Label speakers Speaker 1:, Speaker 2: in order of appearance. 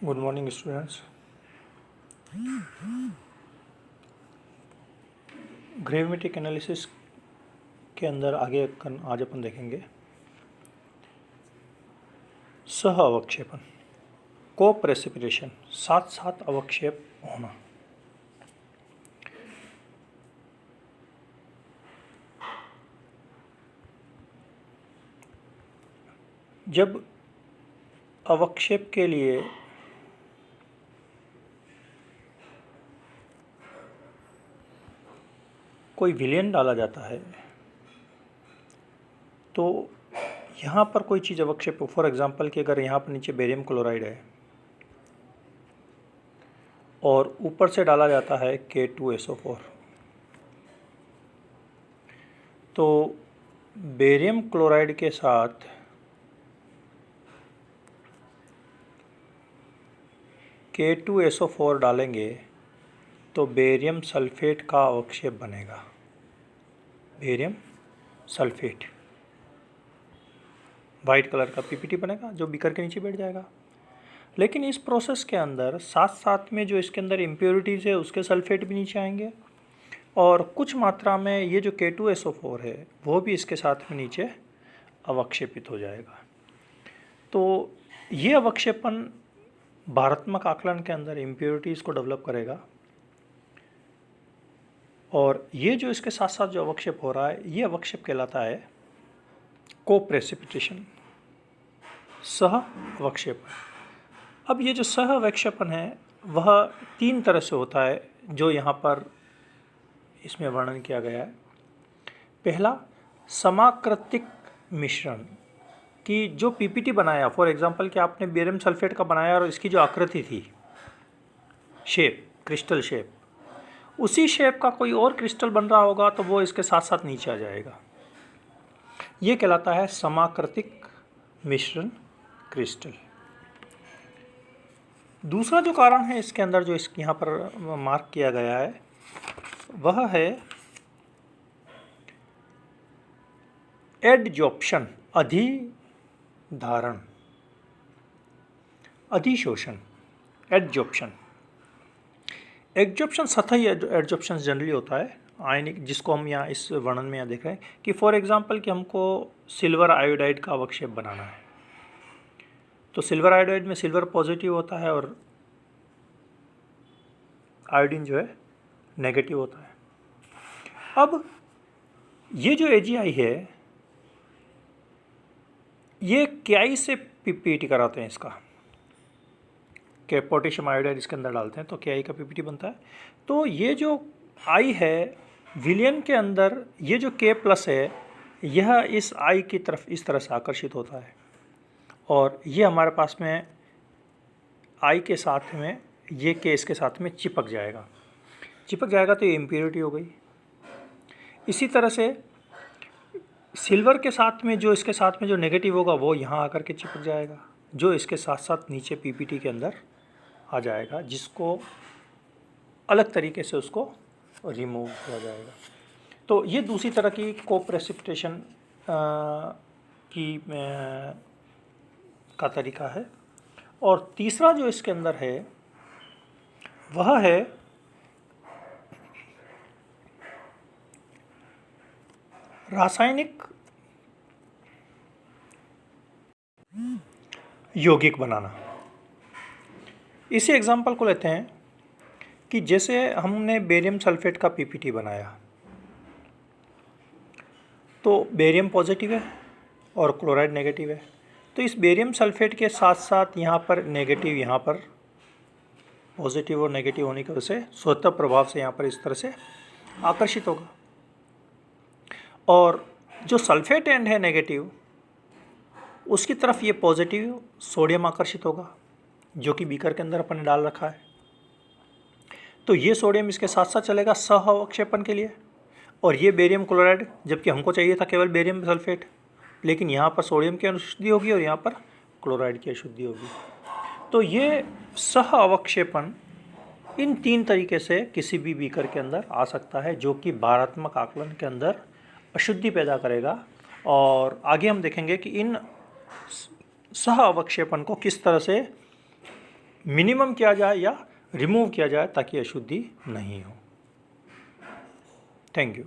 Speaker 1: Good morning students. Gravimetric analysis के अंदर आज अपन देखेंगे सह अवक्षेपन, को प्रेसिपिटेशन, साथ साथ अवक्षेप होना। जब अवक्षेप के लिए कोई विलयन डाला जाता है तो यहाँ पर कोई चीज़ अवक्षेप, फॉर एग्जांपल कि अगर यहाँ पर नीचे बेरियम क्लोराइड है और ऊपर से डाला जाता है K2SO4, तो बेरियम क्लोराइड के साथ K2SO4 डालेंगे तो बेरियम सल्फेट का अवक्षेप बनेगा, बेरियम सल्फेट, वाइट कलर का पीपीटी बनेगा जो बीकर के नीचे बैठ जाएगा। लेकिन इस प्रोसेस के अंदर साथ साथ में जो इसके अंदर इम्प्योरिटीज़ है उसके सल्फेट भी नीचे आएंगे और कुछ मात्रा में ये जो K2SO4 है वो भी इसके साथ में नीचे अवक्षेपित हो जाएगा। तो ये अवक्षेपन भारात्मक आकलन के अंदर इम्प्योरिटीज़ को डेवलप करेगा और ये जो इसके साथ साथ जो अवक्षेप हो रहा है ये अवक्षेप कहलाता है को प्रेसिपिटेशन, सह अवक्षेपन। अब ये जो सह अवक्षेपन है वह तीन तरह से होता है जो यहाँ पर इसमें वर्णन किया गया है। पहला, समाकृतिक मिश्रण कि जो पीपीटी बनाया, फॉर एग्जांपल कि आपने बेरियम सल्फेट का बनाया और इसकी जो आकृति थी, शेप, क्रिस्टल शेप, उसी शेप का कोई और क्रिस्टल बन रहा होगा तो वो इसके साथ साथ नीचे आ जाएगा। ये कहलाता है समाकृतिक मिश्रण क्रिस्टल। दूसरा जो कारण है इसके अंदर जो यहाँ पर मार्क किया गया है वह है एडजॉर्प्शन, अधिधारण, अधिशोषण, एडजॉर्प्शन। एडजॉर्प्शन सतही एडजॉर्प्शन जनरली होता है आयनिक, जिसको हम यहाँ इस वर्णन में यहाँ देख रहे हैं कि फॉर एग्जांपल कि हमको सिल्वर आयोडाइड का अवक्षेप बनाना है तो सिल्वर आयोडाइड में सिल्वर पॉजिटिव होता है और आयोडीन जो है नेगेटिव होता है। अब ये जो AgI है ये Ki से पीपीटी कराते हैं इसका, कि पोटेशियम आयोडाइड इसके अंदर डालते हैं तो Ki का पीपीटी बनता है। तो ये जो I है विलयन के अंदर, ये जो K+ है यह इस I की तरफ इस तरह से आकर्षित होता है और ये हमारे पास में I के साथ में ये K इसके साथ में चिपक जाएगा तो ये इम्प्योरिटी हो गई। इसी तरह से सिल्वर के साथ में जो इसके साथ में जो नेगेटिव होगा वो यहाँ आकर के चिपक जाएगा, जो इसके साथ साथ नीचे पीपीटी के अंदर आ जाएगा, जिसको अलग तरीके से उसको रिमूव किया जाएगा। तो ये दूसरी तरह की को प्रेसिपिटेशन का तरीका है। और तीसरा जो इसके अंदर है वह है रासायनिक यौगिक बनाना। इसी एग्जांपल को लेते हैं कि जैसे हमने बेरियम सल्फेट का पीपीटी बनाया तो बेरियम पॉजिटिव है और क्लोराइड नेगेटिव है, तो इस बेरियम सल्फेट के साथ साथ यहाँ पर नेगेटिव, यहाँ पर पॉजिटिव और नेगेटिव होने की वजह से स्वतः प्रभाव से यहाँ पर इस तरह से आकर्षित होगा और जो सल्फेट एंड है नेगेटिव उसकी तरफ ये पॉजिटिव सोडियम आकर्षित होगा जो कि बीकर के अंदर अपन ने डाल रखा है। तो ये सोडियम इसके साथ साथ चलेगा सह अवक्षेपण के लिए और ये बेरियम क्लोराइड, जबकि हमको चाहिए था केवल बेरियम सल्फेट, लेकिन यहाँ पर सोडियम की अशुद्धि होगी और यहाँ पर क्लोराइड की अशुद्धि होगी। तो ये सह अवक्षेपण इन तीन तरीके से किसी भी बीकर के अंदर आ सकता है जो कि भारात्मक आकलन के अंदर अशुद्धि पैदा करेगा। और आगे हम देखेंगे कि इन सह अवक्षेपण को किस तरह से मिनिमम किया जाए या रिमूव किया जाए ताकि अशुद्धि नहीं हो। Thank you.